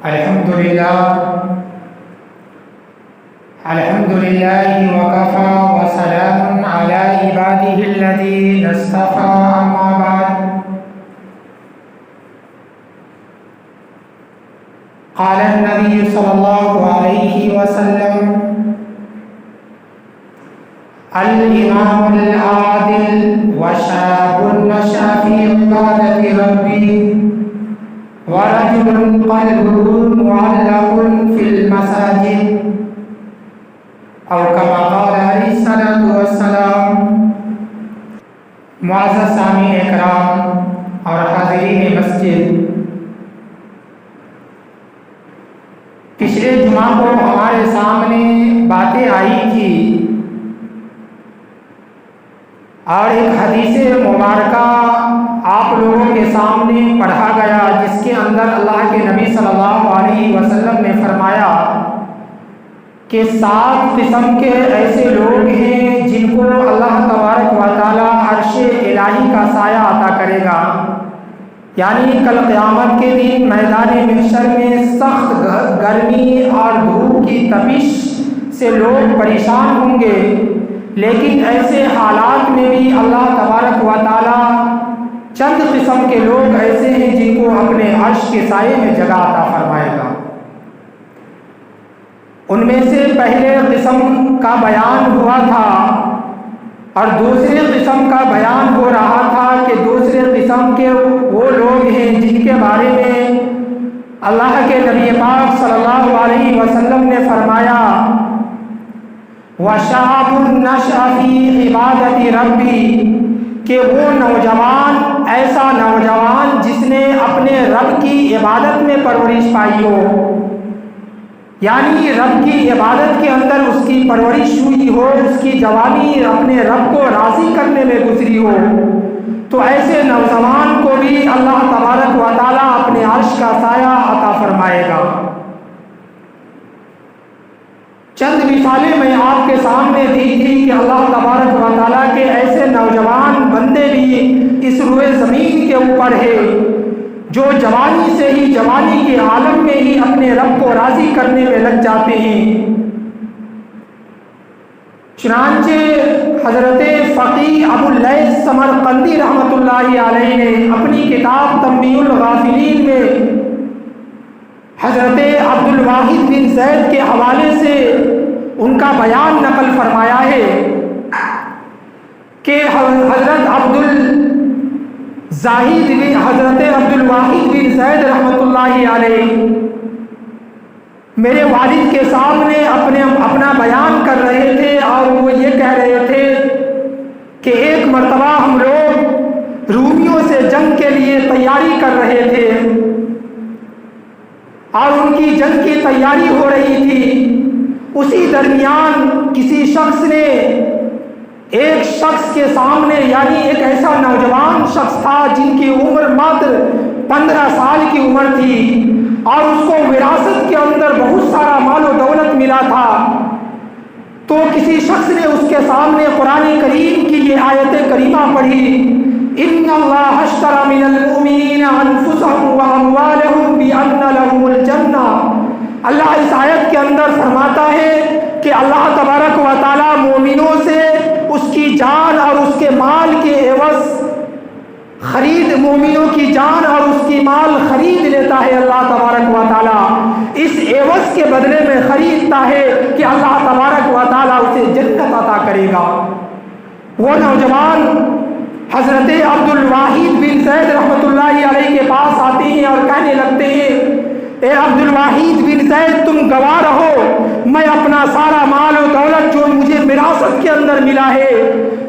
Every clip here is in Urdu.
الحمد لله وكفى وسلام على عباده الذين اصطفى أما بعد قال النبي صلى الله عليه وسلم الإمام العادل وشاب نشأ في عبادة ربه ورجل قلبه معلق في المساجد او كما قال علیہ الصلوۃ والسلام۔ معزز سامعین اکرام اور حاضرین مسجد، پچھلے جمعہ کو ہمارے سامنے باتیں آئی تھی اور ایک حدیث مبارکہ آپ لوگوں کے سامنے پڑھا گیا، جس کے اندر اللہ کے نبی صلی اللہ علیہ وسلم نے فرمایا کہ 7 قسم کے ایسے لوگ ہیں جن کو اللہ تبارک و تعالی عرش الہی کا سایہ عطا کرے گا، یعنی کل قیامت کے دن میدان محشر میں سخت گرمی اور دھوپ کی تپش سے لوگ پریشان ہوں گے، لیکن ایسے حالات میں بھی اللہ تبارک و تعالی چند قسم کے لوگ ایسے ہیں جن کو اپنے عرش کے سائے میں جگہ عطا فرمائے گا۔ ان میں سے پہلے قسم کا بیان ہوا تھا اور دوسرے قسم کا بیان ہو رہا تھا کہ دوسرے قسم کے وہ لوگ ہیں جن کے بارے میں اللہ کے نبی پاک صلی اللہ علیہ وسلم نے فرمایا وَشَابٌ نَشَأَ فِي عِبَادَةِ رَبِّهِ، کہ وہ نوجوان، ایسا نوجوان جس نے اپنے رب کی عبادت میں پرورش پائی ہو، یعنی رب کی عبادت کے اندر اس کی پرورش ہوئی ہو، اس کی جوانی اپنے رب کو راضی کرنے میں گزری ہو، تو ایسے نوجوان کو بھی اللہ تبارک و تعالی اپنے عرش کا سایہ عطا فرمائے گا۔ چند مثالیں میں آپ کے سامنے دی تھی کہ اللہ تبارک و تعالیٰ کے ایسے نوجوان بندے بھی اس روئے زمین کے اوپر ہے جو جوانی سے ہی، جوانی کے عالم میں ہی اپنے رب کو راضی کرنے میں لگ جاتے ہیں۔ چنانچہ حضرت فقیہ ابو اللیث سمرقندی رحمۃ اللہ علیہ نے اپنی کتاب تنبیہ الغافلین میں حضرت عبد الواحد بن زید کے حوالے سے ان کا بیان نقل فرمایا ہے کہ حضرت عبد الواحد بن زید رحمۃ اللہ علیہ میرے والد کے سامنے اپنا بیان کر رہے تھے اور وہ یہ کہہ رہے تھے کہ ایک مرتبہ ہم لوگ رومیوں سے جنگ کے لیے تیاری کر رہے تھے اور ان کی جنگ کی تیاری ہو رہی تھی، اسی درمیان کسی شخص نے ایک شخص کے سامنے، یعنی ایک ایسا نوجوان شخص تھا جن کی عمر ماتر 15 سال کی عمر تھی اور اس کو وراثت کے اندر بہت سارا مال و دولت ملا تھا، تو کسی شخص نے اس کے سامنے قرآن کریم کی یہ آیت کریمہ پڑھی ان اللہ اشتری من المؤمنین انفسهم واموالهم بان لهم الجنہ۔ اللہ اس آیت کے اندر فرماتا ہے کہ اللہ تبارک و تعالی مومنوں سے اس کی جان اور اس کے مال کے عوض مومنوں کی جان اور اس کی مال خرید لیتا ہے اللہ تبارک و تعالی، اس عوض کے بدلے میں خریدتا ہے کہ اللہ تبارک و تعالی اسے جنت عطا کرے گا۔ وہ نوجوان حضرت عبد الواحد بن زید رحمۃ اللہ علیہ کے پاس آتے ہیں اور کہنے لگتے ہیں اے عبد الواحد بن زید، تم گواہ رہو، میں اپنا سارا مال و دولت جو مجھے وراثت کے اندر ملا ہے،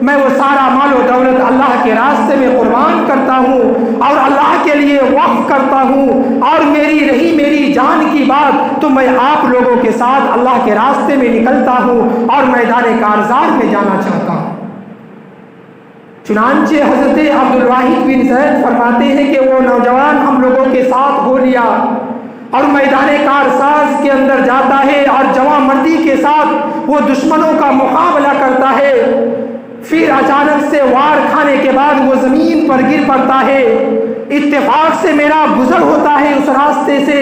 میں وہ سارا مال و دولت اللہ کے راستے میں قربان کرتا ہوں اور اللہ کے لیے وقف کرتا ہوں، اور میری جان کی بات تو میں آپ لوگوں کے ساتھ اللہ کے راستے میں نکلتا ہوں اور میدان کارزار میں جانا چاہتا ہوں۔ چنانچہ حضرت عبد الواحد بن زید فرماتے ہیں کہ وہ نوجوان ہم لوگوں کے ساتھ ہو لیا اور میدان کارساز کے اندر جاتا ہے اور جواں مردی کے ساتھ وہ دشمنوں کا مقابلہ کرتا ہے، پھر اچانک سے وار کھانے کے بعد وہ زمین پر گر پڑتا ہے، اتفاق سے میرا گزر ہوتا ہے اس راستے سے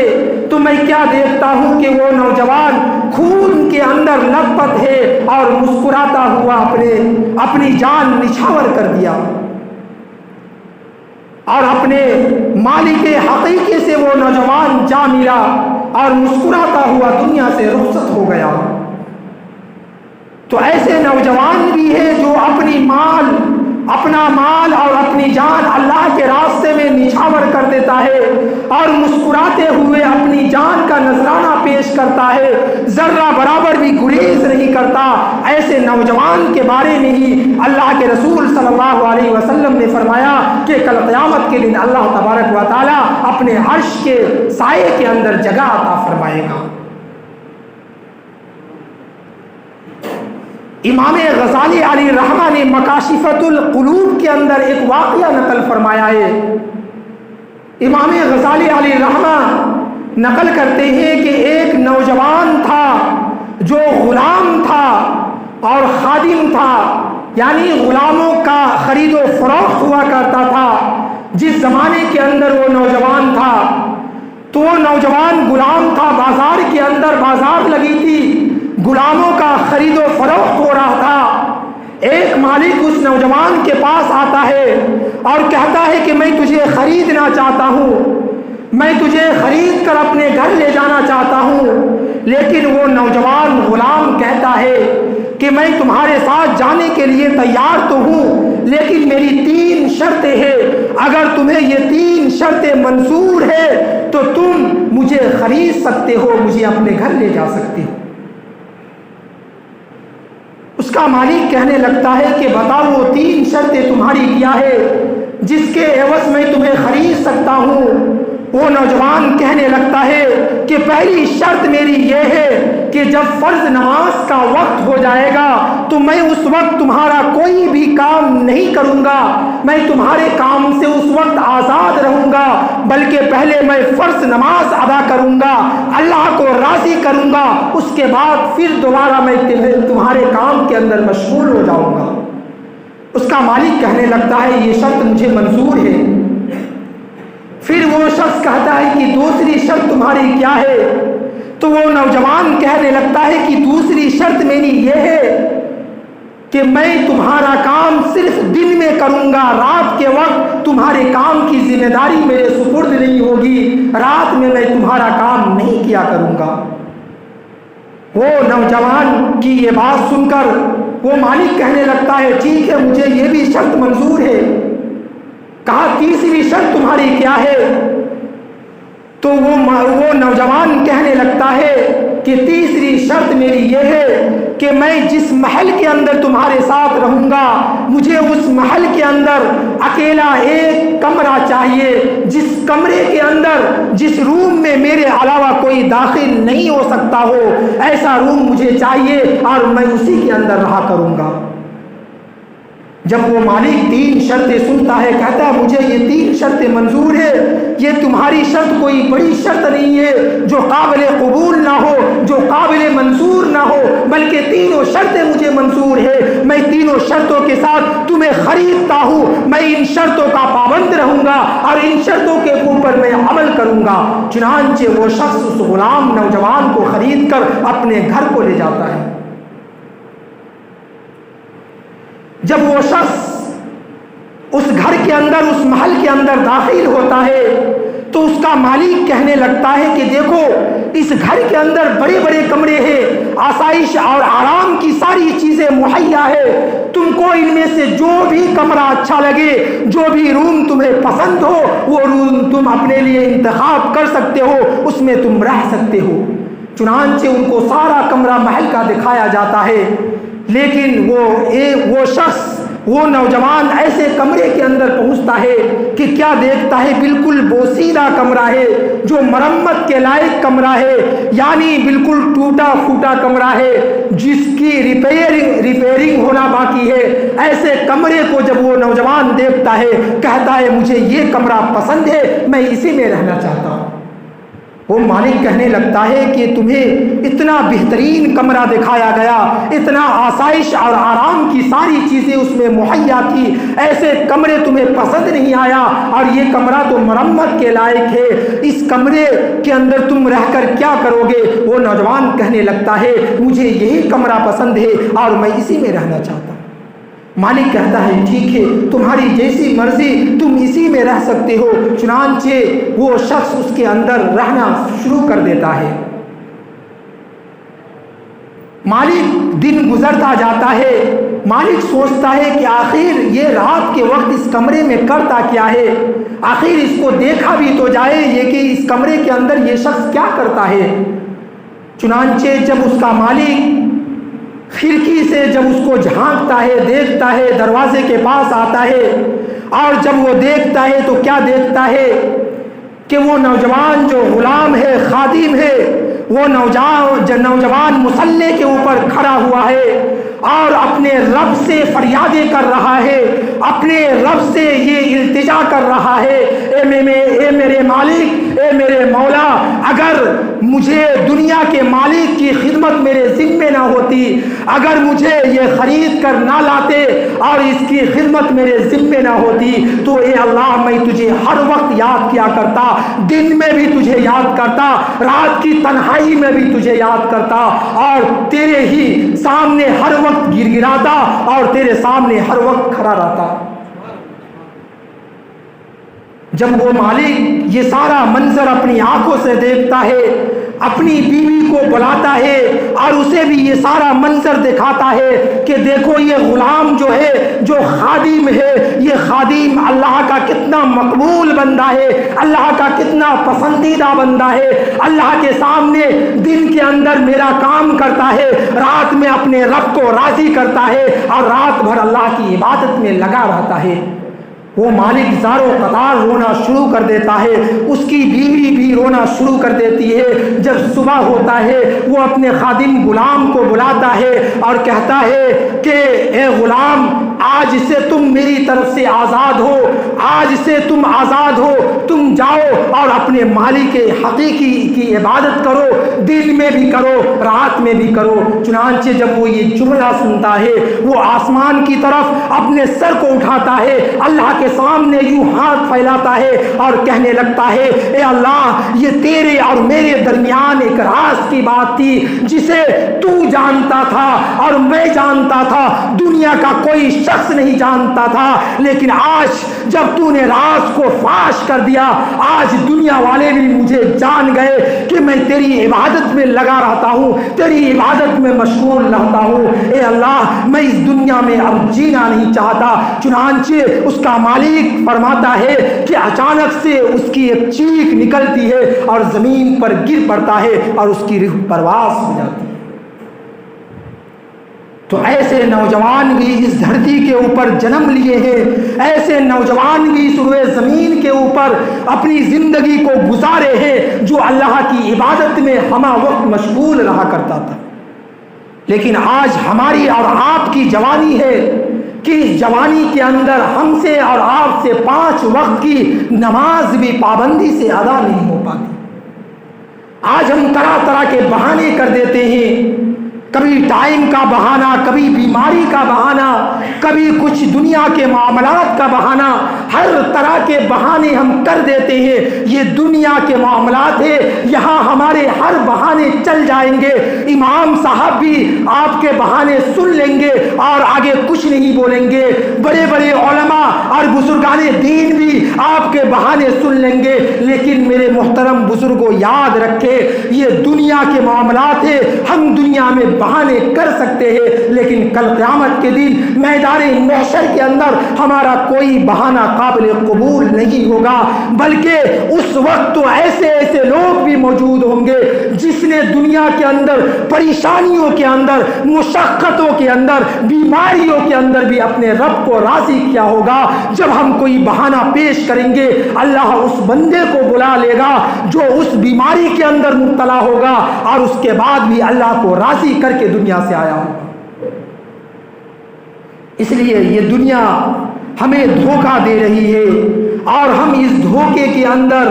تو میں کیا دیکھتا ہوں کہ وہ نوجوان خون کے اندر لبت ہے اور مسکراتا ہوا اپنی جان نچھاور کر دیا اور اپنے مالک حقیقی سے وہ نوجوان جا ملا اور مسکراتا ہوا دنیا سے رخصت ہو گیا۔ تو ایسے نوجوان بھی ہے جو اپنا مال اور اپنی جان اللہ کے راستے میں نچھاور کر دیتا ہے اور مسکراتے ہوئے اپنی جان کا نذرانہ پیش کرتا ہے، ذرہ برابر بھی گریز نہیں کرتا۔ ایسے نوجوان کے بارے میں ہی اللہ کے رسول صلی اللہ علیہ وسلم نے فرمایا کہ کل قیامت کے دن اللہ تبارک و تعالی اپنے عرش کے سائے کے اندر جگہ عطا فرمائے گا۔ امام غزالی علیہ رحمہ نے مکاشفۃ القلوب کے اندر ایک واقعہ نقل فرمایا ہے۔ امام غزالی علیہ رحمہ نقل کرتے ہیں کہ ایک نوجوان تھا جو غلام تھا اور خادم تھا، یعنی غلاموں کا خرید و فروخت ہوا کرتا تھا۔ جس زمانے کے اندر وہ نوجوان تھا تو وہ نوجوان غلام تھا، بازار کے اندر بازار لگی تھی، غلاموں کا خرید و فروخت ہو رہا تھا۔ ایک مالک اس نوجوان کے پاس آتا ہے اور کہتا ہے کہ میں تجھے خریدنا چاہتا ہوں، میں تجھے خرید کر اپنے گھر لے جانا چاہتا ہوں، لیکن وہ نوجوان غلام کہتا ہے کہ میں تمہارے ساتھ جانے کے لیے تیار تو ہوں، لیکن میری 3 شرطیں ہیں، اگر تمہیں یہ 3 شرطیں منظور ہے تو تم مجھے خرید سکتے ہو، مجھے اپنے گھر لے جا سکتے ہو۔ اس کا مالک کہنے لگتا ہے کہ بتاؤ وہ 3 شرطیں تمہاری کیا ہے جس کے عوض میں تمہیں خرید سکتا ہوں۔ وہ نوجوان کہنے لگتا ہے کہ پہلی شرط میری یہ ہے کہ جب فرض نماز کا وقت ہو جائے گا تو میں اس وقت تمہارا کوئی بھی کام نہیں کروں گا، میں تمہارے کام سے اس وقت آزاد رہوں گا، بلکہ پہلے میں فرض نماز ادا کروں گا، اللہ کو راضی کروں گا، اس کے بعد پھر دوبارہ میں تمہارے کام کے اندر مشغول ہو جاؤں گا۔ اس کا مالک کہنے لگتا ہے یہ شرط مجھے منظور ہے۔ پھر وہ شخص کہتا ہے کہ دوسری شرط تمہاری کیا ہے؟ تو وہ نوجوان کہنے لگتا ہے کہ دوسری شرط میری یہ ہے کہ میں تمہارا کام صرف دن میں کروں گا، رات کے وقت تمہارے کام کی ذمہ داری میرے سپرد نہیں ہوگی، رات میں تمہارا کام نہیں کیا کروں گا۔ وہ نوجوان کی یہ بات سن کر وہ مالک کہنے لگتا ہے ٹھیک ہے مجھے یہ بھی شرط منظور ہے۔ کہا تیسری شرط تمہاری کیا ہے؟ تو وہ نوجوان کہنے لگتا ہے کہ تیسری شرط میری یہ ہے کہ میں جس محل کے اندر تمہارے ساتھ رہوں گا مجھے اس محل کے اندر اکیلا ایک کمرہ چاہیے، جس کمرے کے اندر جس روم میں میرے علاوہ کوئی داخل نہیں ہو سکتا ہو، ایسا روم مجھے چاہیے اور میں اسی کے اندر رہا کروں گا۔ جب وہ مالک 3 شرطیں سنتا ہے کہتا ہے مجھے یہ 3 شرطیں منظور ہے، یہ تمہاری شرط کوئی بڑی شرط نہیں ہے جو قابل قبول نہ ہو، جو قابل منظور نہ ہو، بلکہ تینوں شرطیں مجھے منظور ہے، میں تینوں شرطوں کے ساتھ تمہیں خریدتا ہوں، میں ان شرطوں کا پابند رہوں گا اور ان شرطوں کے اوپر میں عمل کروں گا۔ چنانچہ وہ شخص اس غلام نوجوان کو خرید کر اپنے گھر کو لے جاتا ہے۔ جب وہ شخص اس گھر کے اندر اس محل کے اندر داخل ہوتا ہے تو اس کا مالک کہنے لگتا ہے کہ دیکھو اس گھر کے اندر بڑے بڑے کمرے ہیں، آسائش اور آرام کی ساری چیزیں مہیا ہے، تم کو ان میں سے جو بھی کمرہ اچھا لگے، جو بھی روم تمہیں پسند ہو وہ روم تم اپنے لیے انتخاب کر سکتے ہو، اس میں تم رہ سکتے ہو۔ چنانچہ ان کو سارا کمرہ محل کا دکھایا جاتا ہے، لیکن وہ شخص وہ نوجوان ایسے کمرے کے اندر پہنچتا ہے کہ کیا دیکھتا ہے بالکل بوسیدہ کمرہ ہے، جو مرمت کے لائق کمرہ ہے، یعنی بالکل ٹوٹا پھوٹا کمرہ ہے جس کی ریپیئرنگ ہونا باقی ہے۔ ایسے کمرے کو جب وہ نوجوان دیکھتا ہے کہتا ہے مجھے یہ کمرہ پسند ہے، میں اسی میں رہنا چاہتا ہوں۔ وہ مالک کہنے لگتا ہے کہ تمہیں اتنا بہترین کمرہ دکھایا گیا، اتنا آسائش اور آرام کی ساری چیزیں اس میں مہیا تھی، ایسے کمرے تمہیں پسند نہیں آیا، اور یہ کمرہ تو مرمت کے لائق ہے، اس کمرے کے اندر تم رہ کر کیا کرو گے؟ وہ نوجوان کہنے لگتا ہے مجھے یہی کمرہ پسند ہے اور میں اسی میں رہنا چاہتا ہوں۔ مالک کہتا ہے ٹھیک ہے، تمہاری جیسی مرضی، تم اسی میں رہ سکتے ہو۔ چنانچہ وہ شخص اس کے اندر رہنا شروع کر دیتا ہے۔ مالک دن گزرتا جاتا ہے، مالک سوچتا ہے کہ آخر یہ رات کے وقت اس کمرے میں کرتا کیا ہے، آخر اس کو دیکھا بھی تو جائے یہ کہ اس کمرے کے اندر یہ شخص کیا کرتا ہے۔ چنانچہ جب اس کا مالک کھڑکی سے جب اس کو جھانکتا ہے، دیکھتا ہے، دروازے کے پاس آتا ہے، اور جب وہ دیکھتا ہے تو کیا دیکھتا ہے کہ وہ نوجوان جو غلام ہے، خادم ہے، وہ نوجوان مسلح کے اوپر کھڑا ہوا ہے اور اپنے رب سے فریادیں کر رہا ہے، اپنے رب سے یہ التجا کر رہا ہے، اے میرے مالک، اے میرے مولا، اگر مجھے دنیا کے مالک کی خدمت میرے ذمے نہ ہوتی، اگر مجھے یہ خرید کر نہ لاتے اور اس کی خدمت میرے ذمے نہ ہوتی تو اے اللہ میں تجھے ہر وقت یاد کیا کرتا، دن میں بھی تجھے یاد کرتا، رات کی تنہائی میں بھی تجھے یاد کرتا، اور تیرے ہی سامنے ہر وقت گر گراتا اور تیرے سامنے ہر وقت کھڑا رہتا۔ جب وہ مالک یہ سارا منظر اپنی آنکھوں سے دیکھتا ہے، اپنی بیوی کو بلاتا ہے اور اسے بھی یہ سارا منظر دکھاتا ہے کہ دیکھو یہ غلام جو ہے، جو خادم ہے، یہ خادم اللہ کا کتنا مقبول بندہ ہے، اللہ کا کتنا پسندیدہ بندہ ہے، اللہ کے سامنے دن کے اندر میرا کام کرتا ہے، رات میں اپنے رب کو راضی کرتا ہے اور رات بھر اللہ کی عبادت میں لگا رہتا ہے۔ وہ مالک زار و قطار رونا شروع کر دیتا ہے، اس کی بیوی بھی رونا شروع کر دیتی ہے۔ جب صبح ہوتا ہے وہ اپنے خادم غلام کو بلاتا ہے اور کہتا ہے کہ اے غلام، آج سے تم میری طرف سے آزاد ہو، آج سے تم آزاد ہو، تم جاؤ اور اپنے مالک حقیقی کی عبادت کرو، دن میں بھی کرو، رات میں بھی کرو۔ چنانچہ جب وہ یہ جملہ سنتا ہے وہ آسمان کی طرف اپنے سر کو اٹھاتا ہے، اللہ کے سامنے یوں ہاتھ پھیلاتا ہے اور کہنے لگتا ہے اے اللہ، یہ تیرے اور میرے درمیان ایک راز کی بات تھی جسے تو جانتا تھا اور میں جانتا تھا، دنیا کا کوئی شخص نہیں جانتا تھا، لیکن آج جب تو نے راز کو فاش کر دیا، آج دنیا والے بھی مجھے جان گئے کہ میں تیری عبادت میں لگا رہتا ہوں، تیری عبادت میں مشغول رہتا ہوں۔ اے اللہ، میں اس دنیا میں اب جینا نہیں چاہتا۔ چنانچہ اس کا مالک فرماتا ہے کہ اچانک سے اس کی ایک چیخ نکلتی ہے اور زمین پر گر پڑتا ہے اور اس کی روح پرواز ہو جاتی ہے۔ تو ایسے نوجوان بھی اس دھرتی کے اوپر جنم لیے ہیں، ایسے نوجوان بھی اس روئے زمین کے اوپر اپنی زندگی کو گزارے ہیں جو اللہ کی عبادت میں ہمہ وقت مشغول رہا کرتا تھا۔ لیکن آج ہماری اور آپ کی جوانی ہے کہ اس جوانی کے اندر ہم سے اور آپ سے 5 وقت کی نماز بھی پابندی سے ادا نہیں ہو پاتی۔ آج ہم طرح طرح کے بہانے کر دیتے ہیں، کبھی ٹائم کا بہانہ، کبھی بیماری کا بہانہ، کبھی کچھ دنیا کے معاملات کا بہانہ، ہر طرح کے بہانے ہم کر دیتے ہیں۔ یہ دنیا کے معاملات ہے، یہاں ہمارے ہر بہانے چل جائیں گے، امام صاحب بھی آپ کے بہانے سن لیں گے اور آگے کچھ نہیں بولیں گے، بڑے بڑے علماء اور بزرگان دین بھی آپ کے بہانے سن لیں گے، لیکن میرے محترم بزرگوں یاد رکھے یہ دنیا کے معاملات ہے، ہم دنیا میں بہانے کر سکتے ہیں لیکن کل قیامت کے دن میدان محشر کے اندر ہمارا کوئی بہانہ قابل قبول نہیں ہوگا، بلکہ اس وقت تو ایسے ایسے لوگ بھی موجود ہوں گے جس نے دنیا کے اندر پریشانیوں کے اندر، مشقتوں کے اندر، بیماریوں کے اندر بھی اپنے رب کو راضی کیا ہوگا۔ جب ہم کوئی بہانہ پیش کریں گے اللہ اس بندے کو بلا لے گا جو اس بیماری کے اندر مبتلا ہوگا اور اس کے بعد بھی اللہ کو راضی کر کے دنیا سے آیا ہوگا۔ اس لیے یہ دنیا ہمیں دھوکہ دے رہی ہے اور ہم اس دھوکے کے اندر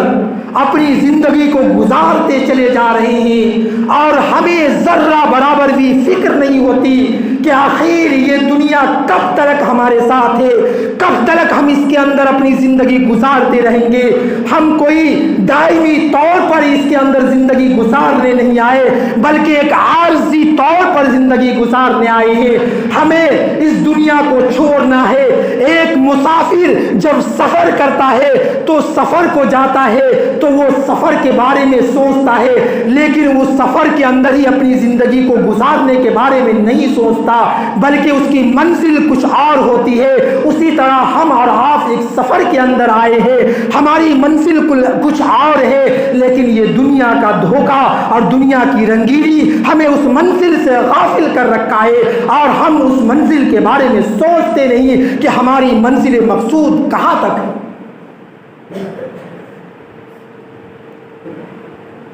اپنی زندگی کو گزارتے چلے جا رہے ہیں اور ہمیں ذرہ برابر بھی فکر نہیں ہوتی کہ آخر یہ دنیا کب تک ہمارے ساتھ ہے، کب تک ہم اس کے اندر اپنی زندگی گزارتے رہیں گے۔ ہم کوئی دائمی طور پر اس کے اندر زندگی گزارنے نہیں آئے بلکہ ایک عارضی طور پر زندگی گزارنے آئے ہیں۔ ہمیں اس دنیا کو چھوڑنا ہے۔ ایک مسافر جب سفر کرتا ہے تو سفر کو جاتا ہے تو وہ سفر کے بارے میں سوچتا ہے، لیکن وہ سفر کے اندر ہی اپنی زندگی کو گزارنے کے بارے میں نہیں سوچتا بلکہ اس کی منزل کچھ اور ہوتی ہے۔ اسی طرح ہم اور آپ ایک سفر کے اندر آئے ہیں، ہماری منزل کچھ اور ہے، لیکن یہ دنیا کا دھوکہ اور دنیا کی رنگینی ہمیں اس منزل سے غافل کر رکھا ہے اور ہم اس منزل کے بارے میں سوچتے نہیں کہ ہماری منزل مقصود کہاں تک ہے۔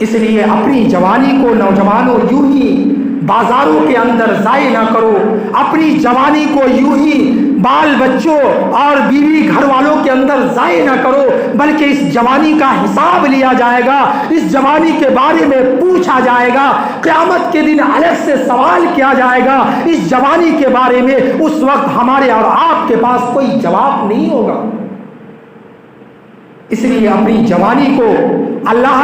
اس لیے اپنی جوانی کو نوجوانوں یوں ہی بازاروں کے اندر ضائع نہ کرو، اپنی جوانی کو یوں ہی بال بچوں اور بیوی گھر والوں کے اندر ضائع نہ کرو، بلکہ اس جوانی کا حساب لیا جائے گا، اس جوانی کے بارے میں پوچھا جائے گا، قیامت کے دن الگ سے سوال کیا جائے گا اس جوانی کے بارے میں۔ اس وقت ہمارے اور آپ کے پاس کوئی جواب نہیں ہوگا۔ اس لیے اپنی جوانی کو اللہ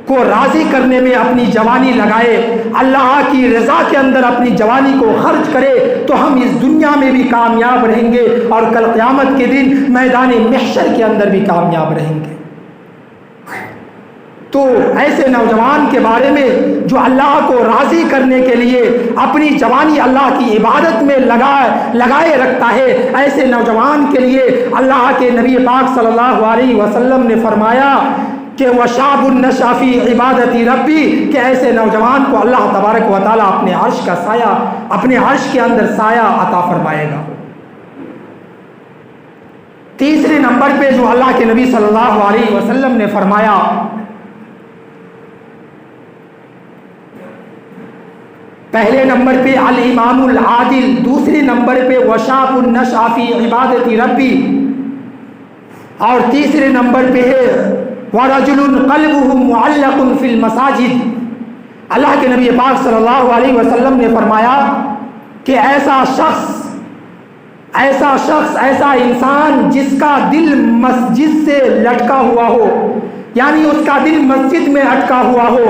کو راضی کرنے میں اپنی جوانی لگائے، اللہ کی رضا کے اندر اپنی جوانی کو خرچ کرے تو ہم اس دنیا میں بھی کامیاب رہیں گے اور کل قیامت کے دن میدان محشر کے اندر بھی کامیاب رہیں گے۔ تو ایسے نوجوان کے بارے میں جو اللہ کو راضی کرنے کے لیے اپنی جوانی اللہ کی عبادت میں لگائے رکھتا ہے، ایسے نوجوان کے لیے اللہ کے نبی پاک صلی اللہ علیہ وسلم نے فرمایا کہ وَشَابٌ نَشَأَ فِي عِبَادَةِ رَبِّهِ، کہ ایسے نوجوان کو اللہ تبارک و تعالیٰ اپنے عرش کا سایہ، اپنے عرش کے اندر سایہ عطا فرمائے گا۔ تیسرے نمبر پہ جو اللہ کے نبی صلی اللہ علیہ وسلم نے فرمایا، پہلے نمبر پہ الامام العادل، دوسرے نمبر پہ وَشَابٌ نَشَأَ فِي عِبَادَةِ رَبِّهِ، اور تیسرے نمبر پہ ہے وَرَجُلٌ قَلْبُهُ مُعَلَّقٌ فِي الْمَسَاجِدِ۔ اللہ کے نبی پاک صلی اللہ علیہ وسلم نے فرمایا کہ ایسا شخص ایسا انسان جس کا دل مسجد سے لٹکا ہوا ہو، یعنی اس کا دل مسجد میں اٹکا ہوا ہو،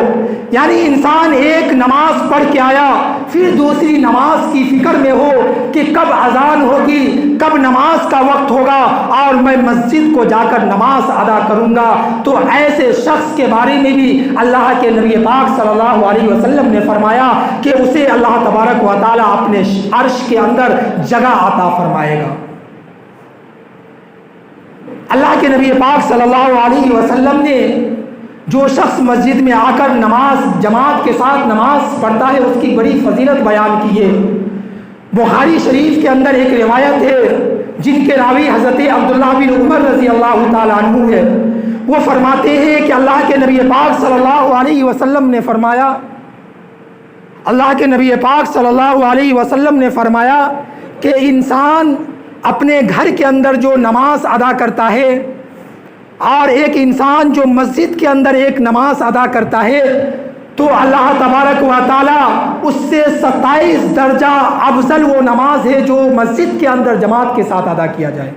یعنی انسان ایک نماز پڑھ کے آیا پھر دوسری نماز کی فکر میں ہو کہ کب اذان ہوگی، کب نماز کا وقت ہوگا اور میں مسجد کو جا کر نماز ادا کروں گا، تو ایسے شخص کے بارے میں بھی اللہ کے نبی پاک صلی اللہ علیہ وسلم نے فرمایا کہ اسے اللہ تبارک و تعالیٰ اپنے عرش کے اندر جگہ عطا فرمائے گا۔ اللہ کے نبی پاک صلی اللہ علیہ وسلم نے جو شخص مسجد میں آ کر نماز جماعت کے ساتھ نماز پڑھتا ہے اس کی بڑی فضیلت بیان کی ہے۔ بخاری شریف کے اندر ایک روایت ہے جن کے راوی حضرت عبداللہ بن عمر رضی اللہ تعالیٰ عنہ ہے، وہ فرماتے ہیں کہ اللہ کے نبی پاک صلی اللہ علیہ وسلم نے فرمایا، اللہ کے نبی پاک صلی اللہ علیہ وسلم نے فرمایا کہ انسان اپنے گھر کے اندر جو نماز ادا کرتا ہے اور ایک انسان جو مسجد کے اندر ایک نماز ادا کرتا ہے تو اللہ تبارک و تعالیٰ اس سے 27 درجہ افضل وہ نماز ہے جو مسجد کے اندر جماعت کے ساتھ ادا کیا جائے،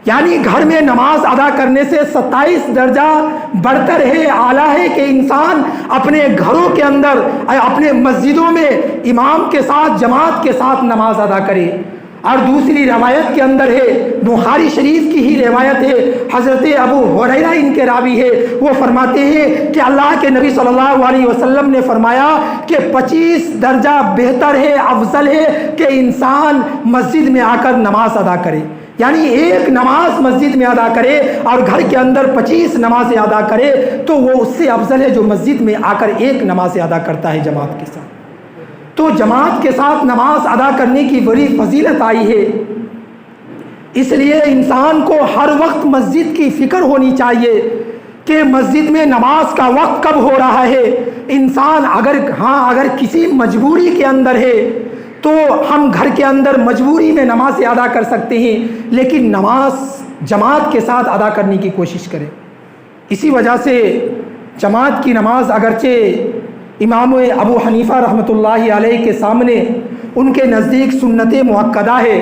یعنی گھر میں نماز ادا کرنے سے 27 درجہ برتر ہے، اعلیٰ ہے کہ انسان اپنے گھروں کے اندر اپنے مسجدوں میں امام کے ساتھ جماعت کے ساتھ نماز ادا کرے۔ اور دوسری روایت کے اندر ہے، بخاری شریف کی ہی روایت ہے، حضرت ابو ہریرہ ان کے راوی ہے، وہ فرماتے ہیں کہ اللہ کے نبی صلی اللہ علیہ وسلم نے فرمایا کہ 25 درجہ بہتر ہے، افضل ہے کہ انسان مسجد میں آ کر نماز ادا کرے، یعنی ایک نماز مسجد میں ادا کرے اور گھر کے اندر 25 نمازیں ادا کرے تو وہ اس سے افضل ہے جو مسجد میں آ کر ایک نماز ادا کرتا ہے جماعت کے ساتھ۔ تو جماعت کے ساتھ نماز ادا کرنے کی بڑی فضیلت آئی ہے، اس لیے انسان کو ہر وقت مسجد کی فکر ہونی چاہیے کہ مسجد میں نماز کا وقت کب ہو رہا ہے۔ انسان اگر کسی مجبوری کے اندر ہے تو ہم گھر کے اندر مجبوری میں نماز ادا کر سکتے ہیں، لیکن نماز جماعت کے ساتھ ادا کرنے کی کوشش کریں۔ اسی وجہ سے جماعت کی نماز اگرچہ امام ابو حنیفہ رحمۃ اللہ علیہ کے سامنے ان کے نزدیک سنت مؤکدہ ہے،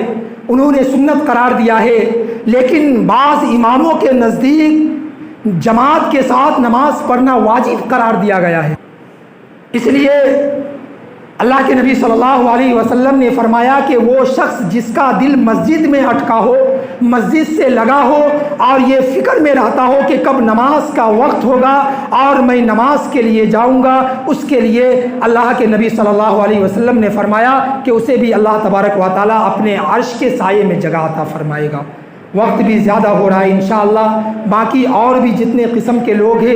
انہوں نے سنت قرار دیا ہے، لیکن بعض اماموں کے نزدیک جماعت کے ساتھ نماز پڑھنا واجب قرار دیا گیا ہے۔ اس لیے اللہ کے نبی صلی اللہ علیہ وسلم نے فرمایا کہ وہ شخص جس کا دل مسجد میں اٹکا ہو، مسجد سے لگا ہو اور یہ فکر میں رہتا ہو کہ کب نماز کا وقت ہوگا اور میں نماز کے لیے جاؤں گا، اس کے لیے اللہ کے نبی صلی اللہ علیہ وسلم نے فرمایا کہ اسے بھی اللہ تبارک و تعالیٰ اپنے عرش کے سائے میں جگہ عطا فرمائے گا۔ وقت بھی زیادہ ہو رہا ہے، انشاءاللہ باقی اور بھی جتنے قسم کے لوگ ہیں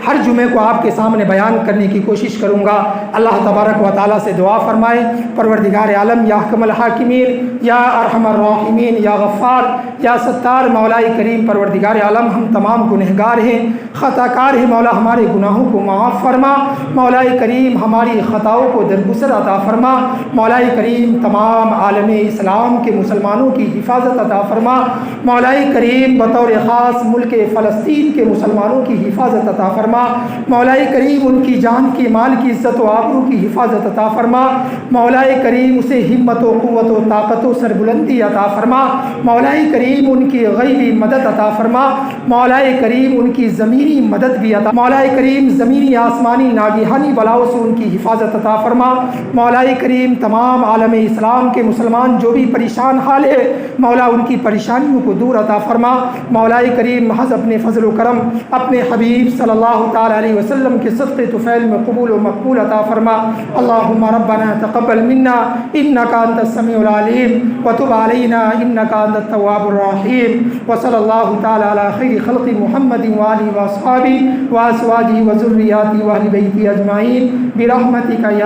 ہر جمعے کو آپ کے سامنے بیان کرنے کی کوشش کروں گا۔ اللہ تبارک و تعالیٰ سے دعا فرمائے، پروردگار عالم یا حکم الحاکمین یا ارحم الراحمین یا غفار یا ستار مولا کریم پروردگار عالم، ہم تمام گنہگار ہیں، خطا کار ہیں، مولا ہمارے گناہوں کو معاف فرما، مولا کریم ہماری خطاؤں کو درگزر عطا فرما، مولا کریم تمام عالم اسلام کے مسلمانوں کی حفاظت عطا فرما، مولا کریم بطور خاص ملک فلسطین کے مسلمانوں کی حفاظت عطا فرما، مولا کریم ان کی جان کی مال کی عزت و آبرو کی حفاظت عطا فرما، مولا کریم اسے ہمت و قوت و طاقت و سربلندی عطا فرما، مولا کریم ان کی غیبی مدد عطا فرما، مولا کریم ان کی زمینی مدد بھی عطا، مولا کریم زمینی آسمانی ناگہانی بلاؤں سے ان کی حفاظت عطا فرما، مولا کریم تمام عالم اسلام کے مسلمان جو بھی پریشان حال ہے مولا ان کی پریشانیوں کو دور عطا فرما، مولا کریم محض اپنے فضل و کرم اپنے حبیب صلی اللہ تعالی علیہ وسلم کے صدقے طفیل میں قبول و مقبول عطا فرما۔ اللہم ربنا تقبل منا انکا انت السمیع العلیم وتب علینا انکا انت التواب الرحیم، وصلی اللہ تعالی علی خیر خلق محمد وآلہ واصحابہ وازواجہ وذریاتہ واہل بیتہ اجمعین برحمتک یا